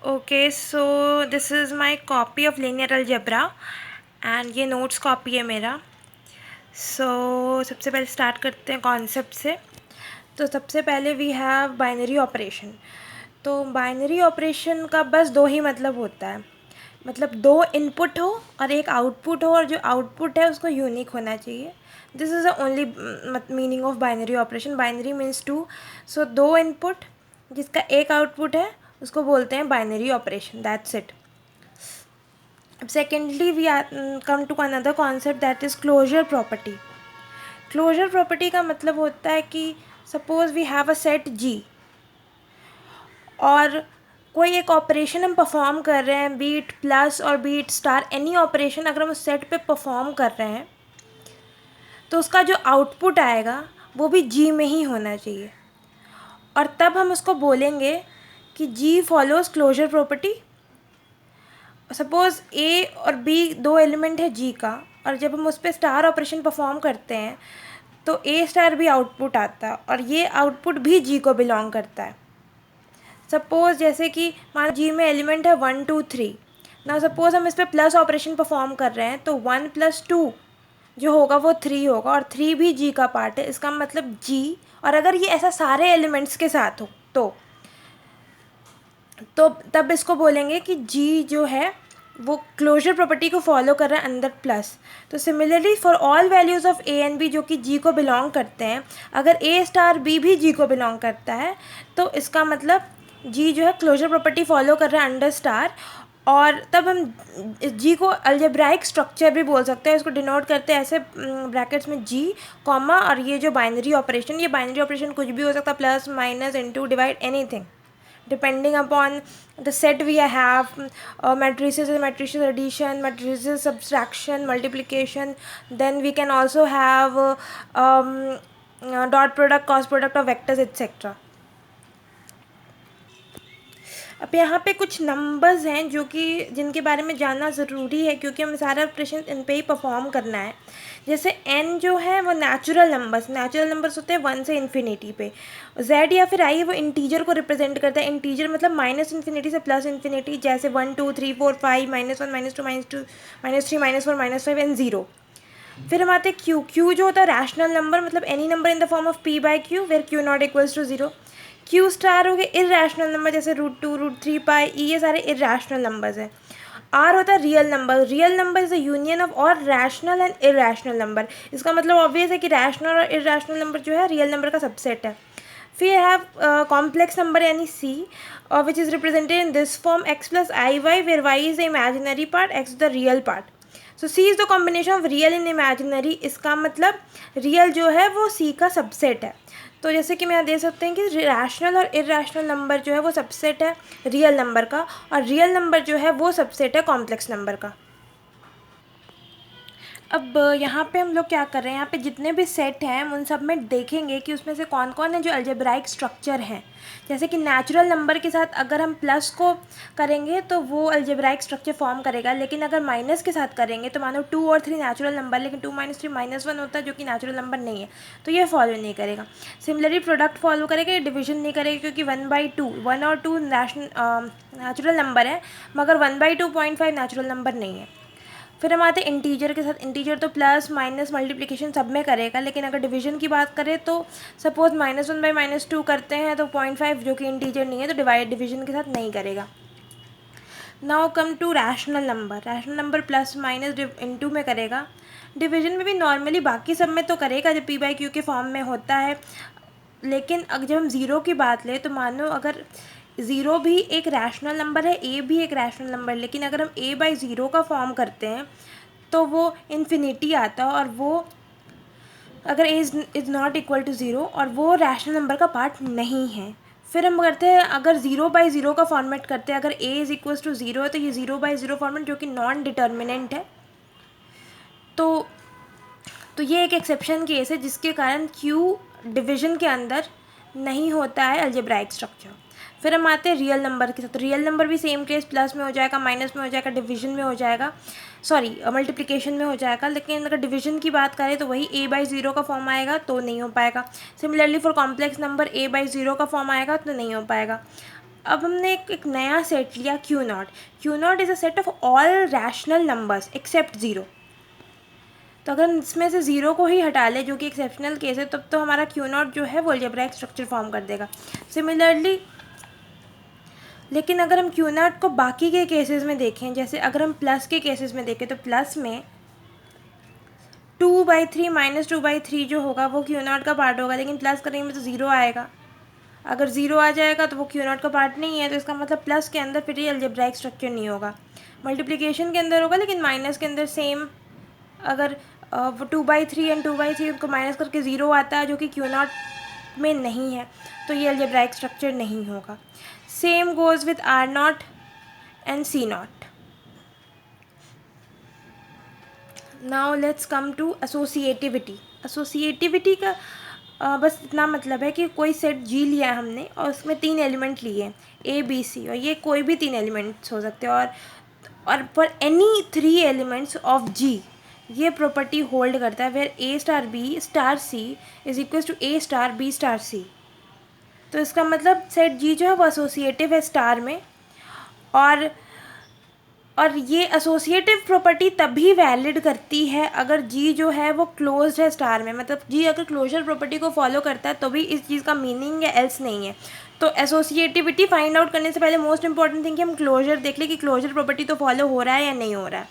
Okay, so this is my copy of linear algebra and ये notes copy है मेरा। सबसे पहले स्टार्ट करते हैं कॉन्सेप्ट से। तो सबसे पहले वी हैव बाइनरी ऑपरेशन। तो बाइनरी ऑपरेशन का बस दो ही मतलब होता है, मतलब दो इनपुट हो और एक आउटपुट हो, और जो आउटपुट है उसको यूनिक होना चाहिए। This is the only meaning of binary operation. Binary means two, so दो इनपुट जिसका एक आउटपुट है उसको बोलते हैं binary operation. That's it. Secondly, we come to another concept, that is closure property. Closure property का मतलब होता है कि suppose we have a set G और कोई एक ऑपरेशन हम परफॉर्म कर रहे हैं, बीट प्लस और बीट स्टार, एनी ऑपरेशन अगर हम उस सेट पे परफॉर्म कर रहे हैं तो उसका जो आउटपुट आएगा वो भी G में ही होना चाहिए, और तब हम उसको बोलेंगे कि G follows closure property. Suppose A और बी दो एलिमेंट है जी का, और जब हम उस पर स्टार ऑपरेशन परफॉर्म करते हैं तो ए स्टार भी आउटपुट आता है, और ये आउटपुट भी जी को बिलोंग करता है। सपोज़ जैसे कि मान जी में एलिमेंट है 1 2 3। ना सपोज़ हम इस पर प्लस ऑपरेशन परफॉर्म कर रहे हैं तो 1 + 2 जो होगा वो 3 होगा, और 3 भी जी का पार्ट है। इसका मतलब जी, और अगर ये ऐसा सारे एलिमेंट्स के साथ हो तो तब इसको बोलेंगे कि जी जो है वो क्लोजर प्रॉपर्टी को फॉलो कर रहा है अंदर प्लस। तो similarly for all values of A and B जो कि जी को बिलोंग करते हैं, अगर ए स्टार बी भी जी को बिलोंग करता है तो इसका मतलब जी जो है क्लोजर प्रॉपर्टी फॉलो कर रहा है अंडर स्टार। और तब हम जी को अलजेब्राइक स्ट्रक्चर भी बोल सकते हैं। इसको डिनोट करते हैं ऐसे ब्रैकेट्स में जी कॉमा, और ये जो बाइनरी ऑपरेशन, ये बाइनरी ऑपरेशन कुछ भी हो सकता है, plus minus into divide anything depending upon the set we have, matrices and matrices addition, matrices subtraction, multiplication. Then we can also have dot product, cross product of vectors, etc. अब यहाँ पे कुछ numbers हैं जो कि जिनके बारे में जानना ज़रूरी है, क्योंकि हमें सारा ऑपरेशन इन पे ही परफॉर्म करना है। जैसे n जो है वो नेचुरल नंबर्स होते हैं 1 से इन्फिनिटी पे। z या फिर i वो इंटीजर को रिप्रेजेंट करता है। इंटीजर मतलब -∞ से +∞, जैसे 1 2 3 4 5 -1 -2 -2 -3 -4 -5 एंड 0। फिर हम आते हैं क्यू जो होता है रैशनल नंबर, मतलब any number in the form of p/q where q not equals to 0। Q star हो गए इर्रेशनल नंबर, जैसे √2 √3 पाई ई, ये सारे इर्रेशनल नंबर्स हैं। आर होता है real number is a union of और रैशनल एंड इर्रेशनल नंबर। इसका मतलब ऑब्वियस है कि रैशनल और इर्रेशनल नंबर जो है रियल नंबर का सबसेट है। फिर हैव कॉम्प्लेक्स नंबर यानी C, which is represented in this form x + iy, where y is the imaginary part, x is the real part. So C is the combination of real and imaginary. इसका मतलब real जो है वो सी का subset है। तो जैसे कि मैं यहाँ दे सकते हैं कि रैशनल और इर्रेशनल नंबर जो है वो सबसेट है रियल नंबर का, और रियल नंबर जो है वो सबसेट है कॉम्प्लेक्स नंबर का। अब यहाँ पे हम लोग क्या कर रहे हैं, यहाँ पे जितने भी सेट हैं हम उन सब में देखेंगे कि उसमें से कौन कौन है जो अलजेब्राइक स्ट्रक्चर हैं। जैसे कि नेचुरल नंबर के साथ अगर हम प्लस को करेंगे तो वो अलजेब्राइक स्ट्रक्चर फॉर्म करेगा, लेकिन अगर माइनस के साथ करेंगे तो मानो 2 और 3 नेचुरल नंबर, लेकिन 2 - 3 -1 होता है जो कि नेचुरल नंबर नहीं है, तो ये फॉलो नहीं करेगा। सिमिलरली प्रोडक्ट फॉलो करेगा, डिवीजन नहीं करेगा, क्योंकि 1/2 1 और 2 नेचुरल नंबर है, मगर 1/2 0.5 नेचुरल नंबर नहीं है। फिर हम आते हैं इंटीजर के साथ। इंटीजर तो प्लस माइनस मल्टीप्लिकेशन सब में करेगा, लेकिन अगर डिवीजन की बात करें तो सपोज -1/- 2 करते हैं तो 0.5 जो कि इंटीजर नहीं है तो डिवीजन के साथ नहीं करेगा। Now come to rational number plus minus into में करेगा। डिवीजन में भी नॉर्मली बाकी सब में तो करेगा जब p/q के फॉर्म में होता है, लेकिन अगर जब हम ज़ीरो की बात लें तो मानो अगर ज़ीरो भी एक रैशनल नंबर है, ए भी एक रैशनल नंबर, लेकिन अगर हम a/0 का फॉर्म करते हैं तो वो इन्फिनिटी आता है, और वो अगर a is not equal to 0, और वो रैशनल नंबर का पार्ट नहीं है। फिर हम करते हैं अगर 0/0 का फॉर्मेट करते हैं, अगर a इज़ इक्वल टू 0 है तो ये 0/0 फॉर्मेट जो कि नॉन डिटर्मिनेंट है। तो ये एक एक्सेप्शन केस है जिसके कारण q डिवीजन के अंदर नहीं होता है अलजेब्राइक स्ट्रक्चर। फिर हम आते हैं रियल नंबर के साथ। रियल नंबर भी सेम केस, प्लस में हो जाएगा, माइनस में हो जाएगा, डिवीजन में हो जाएगा, सॉरी मल्टीप्लिकेशन में हो जाएगा। लेकिन अगर डिवीजन की बात करें तो वही a/0 का फॉर्म आएगा तो नहीं हो पाएगा। Similarly for complex number a/0 का फॉर्म आएगा तो नहीं हो पाएगा। अब हमने एक नया सेट लिया Q not. Q not is a set of all rational numbers accept zero. तो अगर हम इसमें से ज़ीरो को ही हटा लें, जो कि एक्सेप्शनल केस है, तब तो हमारा क्यू नॉट जो है वो अलजेब्राइक स्ट्रक्चर फॉर्म कर देगा. सिमिलरली लेकिन अगर हम क्यू नॉट को बाकी के केसेस में देखें, जैसे अगर हम प्लस के केसेस में देखें, तो प्लस में 2/3 माइनस 2/3 जो होगा वो क्यू नॉट का पार्ट होगा, लेकिन प्लस करेंगे तो ज़ीरो आएगा. अगर ज़ीरो आ जाएगा तो वो क्यू नॉट का पार्ट नहीं है, तो इसका मतलब प्लस के अंदर फिर ये अलजेब्राइक स्ट्रक्चर नहीं होगा. मल्टीप्लिकेशन के अंदर होगा, लेकिन माइनस के अंदर सेम. अगर वो 2/3 एंड 2/3 उनको माइनस करके ज़ीरो आता है, जो कि क्यू नॉट में नहीं है, तो ये अलजेब्राइक स्ट्रक्चर नहीं होगा. Same goes with R naught and C naught. Now let's come to associativity. Associativity का बस इतना मतलब है कि कोई सेट जी लिया है हमने और उसमें 3 एलिमेंट लिए हैं, ए बी सी, और ये कोई भी 3 एलिमेंट्स हो सकते हैं, और for any 3 elements of G ये प्रॉपर्टी होल्ड करता है, where A star B star C is equal to A star B star C. तो इसका मतलब सेट जी जो है वो एसोसिएटिव है स्टार में, और ये एसोसिएटिव प्रॉपर्टी तभी वैलिड करती है अगर जी जो है वो क्लोज्ड है स्टार में. मतलब जी अगर क्लोजर प्रॉपर्टी को फॉलो करता है तो भी इस चीज़ का मीनिंग है, एल्स नहीं है. तो एसोसिएटिविटी फाइंड आउट करने से पहले मोस्ट इंपॉर्टेंट थिंग कि हम क्लोजर देख लें कि क्लोजर प्रॉपर्टी तो फॉलो हो रहा है या नहीं हो रहा है.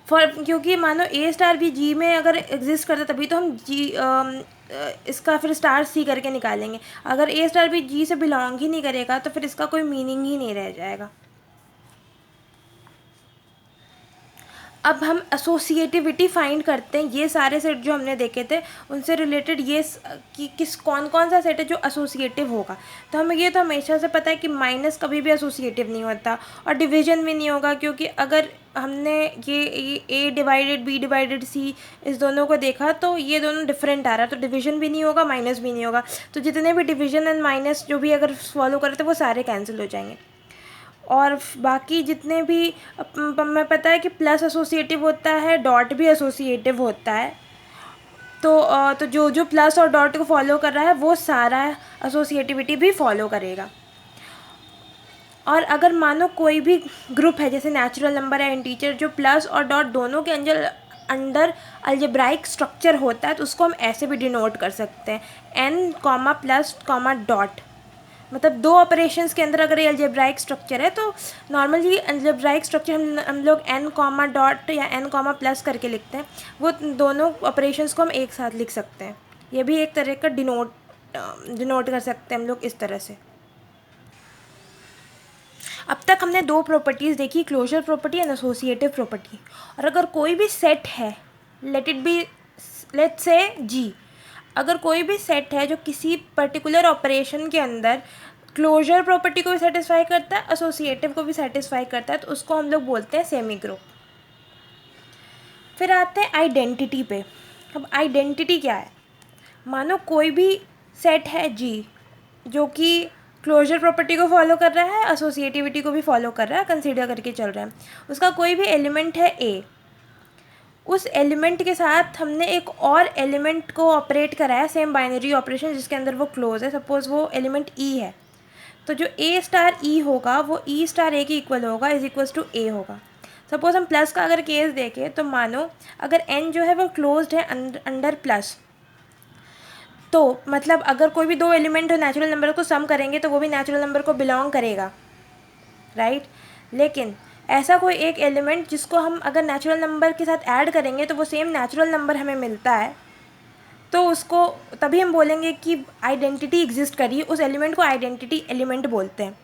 क्योंकि मानो ए स्टार भी जी में अगर एग्जिस्ट करता तभी तो हम जी इसका फिर स्टार सी करके निकालेंगे. अगर ए स्टार भी जी से बिलोंग ही नहीं करेगा तो फिर इसका कोई मीनिंग ही नहीं रह जाएगा. अब हम एसोसिएटिविटी फाइंड करते हैं. ये सारे सेट जो हमने देखे थे उनसे रिलेटेड ये कि कौन कौन सा सेट है जो एसोसिएटिव होगा. तो हमें ये तो हमेशा से पता है कि माइनस कभी भी एसोसिएटिव नहीं होता और डिवीजन भी नहीं होगा, क्योंकि अगर हमने ये ए डिवाइडेड बी डिवाइडेड सी इस दोनों को देखा तो ये दोनों डिफरेंट आ रहा है, तो डिवीजन भी नहीं होगा, माइनस भी नहीं होगा. तो जितने भी डिवीजन एंड माइनस जो भी अगर फॉलो करें तो वो सारे कैंसिल हो जाएंगे. और बाकी जितने भी हमें पता है कि प्लस एसोसिएटिव होता है, डॉट भी एसोसिएटिव होता है. तो जो प्लस और डॉट को फॉलो कर रहा है वो सारा एसोसिएटिविटी भी फॉलो करेगा. और अगर मानो कोई भी ग्रुप है, जैसे नेचुरल नंबर है, इंटीजर, जो प्लस और डॉट दोनों के अंडर अलजेब्राइक स्ट्रक्चर होता है, तो उसको हम ऐसे भी डिनोट कर सकते हैं, n comma plus comma dot. मतलब 2 ऑपरेशंस के अंदर अगर ये अलजेब्राइक स्ट्रक्चर है तो नॉर्मली अलजेब्राइक स्ट्रक्चर हम लोग n कॉमा डॉट या n कॉमा प्लस करके लिखते हैं. वो दोनों ऑपरेशंस को हम एक साथ लिख सकते हैं. ये भी एक तरह का डिनोट कर सकते हैं हम लोग इस तरह से. अब तक हमने 2 प्रॉपर्टीज़ देखी, closure property and associative property. और अगर कोई भी सेट है, लेट्स से जी, अगर कोई भी सेट है जो किसी पर्टिकुलर ऑपरेशन के अंदर क्लोजर प्रॉपर्टी को भी सेटिस्फाई करता है, एसोसिएटिव को भी सेटिस्फाई करता है, तो उसको हम लोग बोलते हैं सेमी ग्रुप. फिर आते हैं आइडेंटिटी पे. अब आइडेंटिटी क्या है? मानो कोई भी सेट है जी जो कि क्लोजर प्रॉपर्टी को फॉलो कर रहा है, एसोसिएटिविटी को भी फॉलो कर रहा है, कंसीडर करके चल रहा है. उसका कोई भी एलिमेंट है ए, उस एलिमेंट के साथ हमने एक और एलिमेंट को ऑपरेट कराया, सेम बाइनरी ऑपरेशन जिसके अंदर वो क्लोज है. सपोज़ वो एलिमेंट ई है, तो जो ए स्टार ई होगा वो ई स्टार ए के इक्वल होगा, इज इक्वल्स टू ए होगा. सपोज़ हम प्लस का अगर केस देखें तो मानो अगर एन जो है वो क्लोज्ड है अंडर प्लस, तो मतलब अगर कोई भी 2 एलिमेंट हो नेचुरल नंबर को सम करेंगे तो वो भी नेचुरल नंबर को बिलोंग करेगा, राइट. लेकिन ऐसा कोई एक एलिमेंट जिसको हम अगर नेचुरल नंबर के साथ ऐड करेंगे तो वो सेम नेचुरल नंबर हमें मिलता है, तो उसको तभी हम बोलेंगे कि आइडेंटिटी एग्जिस्ट करी. उस एलिमेंट को आइडेंटिटी एलिमेंट बोलते हैं.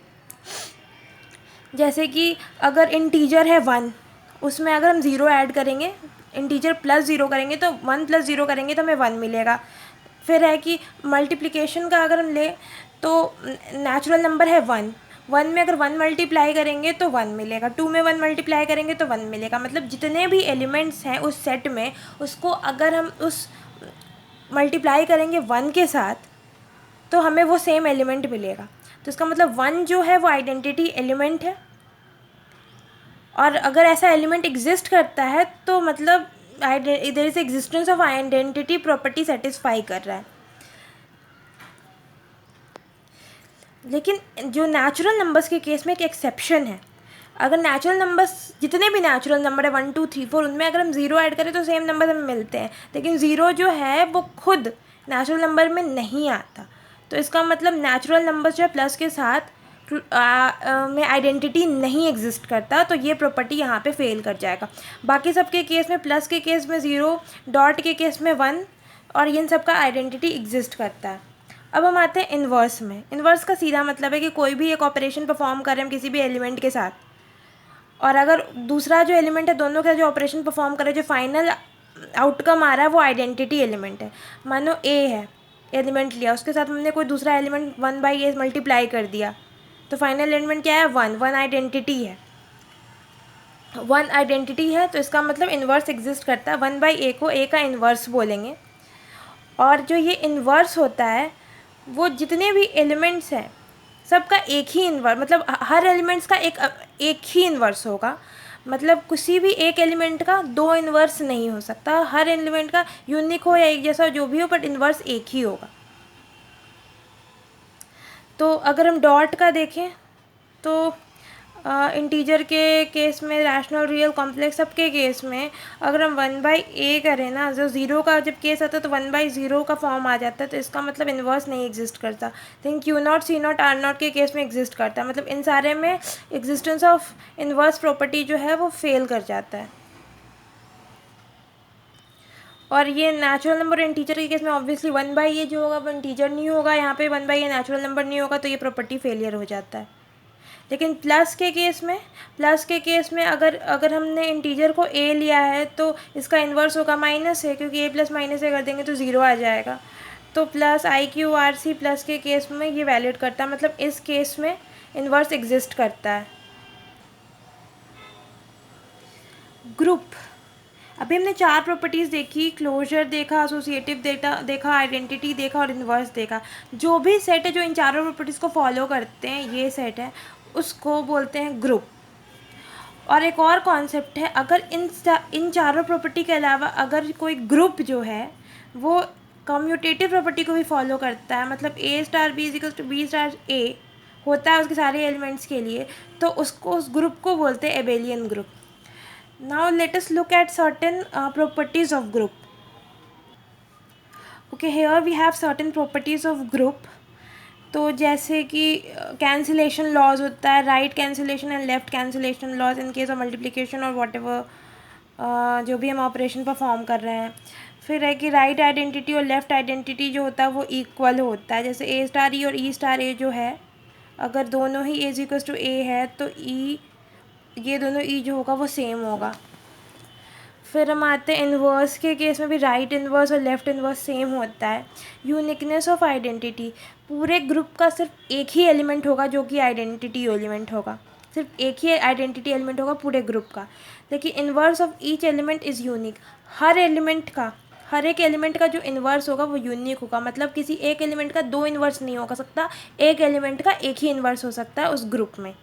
जैसे कि अगर इंटीजर है 1, उसमें अगर हम 0 ऐड करेंगे, इंटीजर प्लस 0 करेंगे तो 1 प्लस 0 करेंगे तो हमें 1 मिलेगा. फिर है कि मल्टीप्लिकेशन का अगर हम ले तो नेचुरल नंबर है 1 में अगर 1 मल्टीप्लाई करेंगे तो 1 मिलेगा, 2 में 1 मल्टीप्लाई करेंगे तो 1 मिलेगा. मतलब जितने भी एलिमेंट्स हैं उस सेट में, उसको अगर हम उस मल्टीप्लाई करेंगे 1 के साथ तो हमें वो सेम एलिमेंट मिलेगा. तो इसका मतलब 1 जो है वो आइडेंटिटी एलिमेंट है. और अगर ऐसा एलिमेंट एग्जिस्ट करता है तो मतलब there is existence of identity property satisfy कर रहा है. लेकिन जो नेचुरल नंबर्स के केस में एक एक्सेप्शन है। अगर नेचुरल नंबर्स, जितने भी नेचुरल नंबर है 1 2 3 4, उनमें अगर हम ज़ीरो ऐड करें तो सेम नंबर हमें मिलते हैं, लेकिन ज़ीरो जो है वो खुद नेचुरल नंबर में नहीं आता। तो इसका मतलब नेचुरल नंबर जो है प्लस के साथ में आइडेंटिटी नहीं एग्जिस्ट करता, तो ये प्रॉपर्टी यहाँ पे फेल कर जाएगा। बाकी सब के केस में, प्लस के केस में 0, डॉट के केस में 1, और इन सब का आइडेंटिटी एग्जिस्ट करता है। अब हम आते हैं इन्वर्स में। इन्वर्स का सीधा मतलब है कि कोई भी एक ऑपरेशन परफॉर्म करें हम किसी भी एलिमेंट के साथ, और अगर दूसरा जो एलिमेंट है दोनों का जो ऑपरेशन परफॉर्म करे, जो फाइनल आउटकम आ रहा है वो आइडेंटिटी एलिमेंट है। मानो ए है, एलिमेंट लिया, उसके साथ हमने कोई दूसरा एलिमेंट 1/a मल्टीप्लाई कर दिया, तो फाइनल एलिमेंट क्या है, 1 आइडेंटिटी है। 1 आइडेंटिटी है तो इसका मतलब इन्वर्स एग्जिस्ट करता है। 1/a को a का इन्वर्स बोलेंगे। और जो ये इन्वर्स होता है वो जितने भी एलिमेंट्स हैं सबका एक ही इन्वर्स, मतलब हर एलिमेंट्स का एक ही इन्वर्स होगा। मतलब किसी भी एक एलिमेंट का दो इन्वर्स नहीं हो सकता, हर एलिमेंट का यूनिक हो या एक जैसा जो भी हो, बट इन्वर्स एक ही होगा। तो अगर हम डॉट का देखें तो इंटीजर के केस में, रैशनल, रियल, कॉम्प्लेक्स, सबके केस में अगर हम 1/a करें ना, जो ज़ीरो का जब केस आता है तो 1/0 का फॉर्म आ जाता है, तो इसका मतलब इन्वर्स नहीं एग्जिस्ट करता। लेकिन Q0, C0, R0 के केस में एग्जिस्ट करता है। मतलब इन सारे में एग्जिस्टेंस ऑफ इन्वर्स प्रॉपर्टी जो है वो फेल कर जाता है। और ये नेचुरल नंबर इंटीजर के केस में ऑब्वियसली 1/a जो होगा वो इंटीजर नहीं होगा, यहाँ पे 1/a नेचुरल नंबर नहीं होगा, तो ये प्रॉपर्टी फेलियर हो जाता है। लेकिन प्लस के केस में अगर हमने इंटीजर को a लिया है तो इसका इन्वर्स होगा माइनस है, क्योंकि a प्लस माइनस से कर देंगे तो ज़ीरो आ जाएगा। तो प्लस IQRC प्लस के केस में ये वैलिड करता है, मतलब इस केस में इन्वर्स एग्जिस्ट करता है। ग्रुप, अभी हमने 4 प्रॉपर्टीज़ देखी, क्लोजर देखा, एसोसिएटिव देखा, आइडेंटिटी देखा और इन्वर्स देखा। जो भी सेट है जो इन चारों प्रॉपर्टीज़ को फॉलो करते हैं, ये सेट है, उसको बोलते हैं ग्रुप। और एक और कॉन्सेप्ट है, अगर इन चारों प्रॉपर्टी के अलावा अगर कोई ग्रुप जो है वो कम्यूटेटिव प्रॉपर्टी को भी फॉलो करता है, मतलब A*B=B*A होता है उसके सारे एलिमेंट्स के लिए, तो उसको, उस ग्रुप को बोलते हैं abelian group. Now let us look at certain properties of group. Okay, here we have certain properties of group. तो जैसे कि कैंसिलेशन लॉज होता है, right cancellation and left cancellation laws in case of multiplication और whatever जो भी हम operation perform कर रहे हैं। फिर है कि राइट आइडेंटिटी और लेफ़्ट आइडेंटिटी जो होता है वो इक्वल होता है, जैसे A*E और E*A जो है, अगर दोनों ही A=A है तो ये दोनों E जो होगा वो सेम होगा। फिर हम आते हैं इन्वर्स के केस में भी राइट इन्वर्स और लेफ़्ट इन्वर्स सेम होता है। यूनिकनेस ऑफ आइडेंटिटी, पूरे ग्रुप का सिर्फ एक ही एलिमेंट होगा जो कि आइडेंटिटी एलिमेंट होगा, सिर्फ एक ही आइडेंटिटी एलिमेंट होगा पूरे ग्रुप का। लेकिन inverse of each element is unique, हर एक एलिमेंट का जो इन्वर्स होगा वो यूनिक होगा। मतलब किसी एक एलिमेंट का दो इन्वर्स नहीं हो सकता, एक एलिमेंट का एक ही इन्वर्स हो सकता है उस ग्रुप में।